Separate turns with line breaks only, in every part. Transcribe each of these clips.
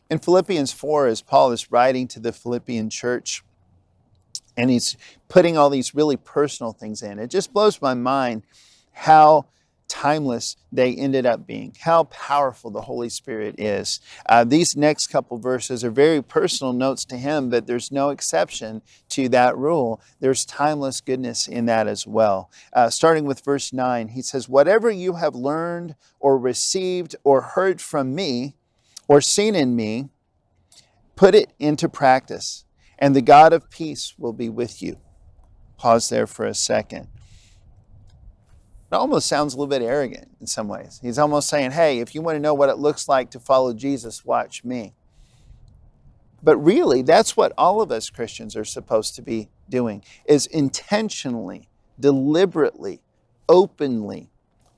In Philippians 4, as Paul is writing to the Philippian church, and he's putting all these really personal things in, it just blows my mind how timeless they ended up being, how powerful the Holy Spirit is. These next couple verses are very personal notes to him, but there's no exception to that rule. There's timeless goodness in that as well. Starting with verse 9, he says, "Whatever you have learned or received or heard from me or seen in me, put it into practice, and the God of peace will be with you." Pause there for a second. It almost sounds a little bit arrogant in some ways. He's almost saying, hey, if you want to know what it looks like to follow Jesus, watch me. But really, that's what all of us Christians are supposed to be doing, is intentionally, deliberately, openly,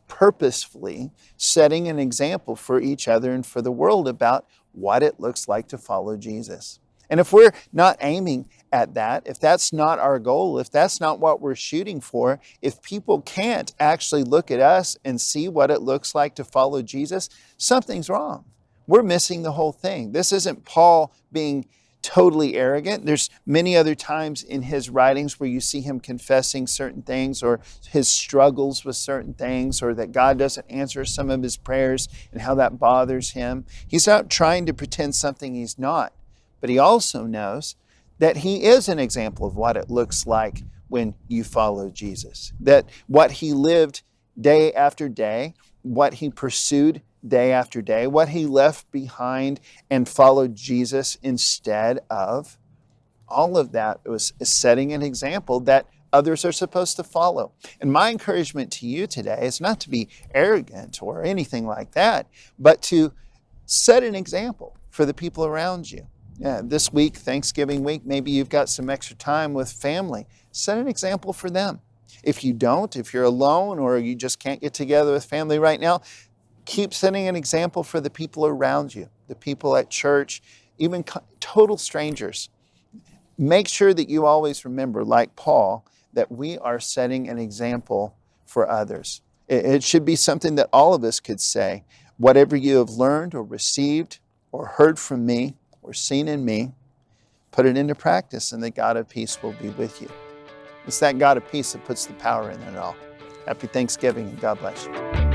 purposefully setting an example for each other and for the world about what it looks like to follow Jesus. And if we're not aiming at that, if that's not our goal, if that's not what we're shooting for, if people can't actually look at us and see what it looks like to follow Jesus, something's wrong. We're missing the whole thing. This isn't Paul being totally arrogant. There's many other times in his writings where you see him confessing certain things or his struggles with certain things, or that God doesn't answer some of his prayers and how that bothers him. He's not trying to pretend something he's not. But he also knows that he is an example of what it looks like when you follow Jesus. That what he lived day after day, what he pursued day after day, what he left behind and followed Jesus instead of, all of that was setting an example that others are supposed to follow. And my encouragement to you today is not to be arrogant or anything like that, but to set an example for the people around you. Yeah, this week, Thanksgiving week, maybe you've got some extra time with family. Set an example for them. If you don't, if you're alone or you just can't get together with family right now, keep setting an example for the people around you, the people at church, even total strangers. Make sure that you always remember, like Paul, that we are setting an example for others. It should be something that all of us could say. Whatever you have learned or received or heard from me, or seen in me, put it into practice, and the God of peace will be with you. It's that God of peace that puts the power in it all. Happy Thanksgiving, and God bless you.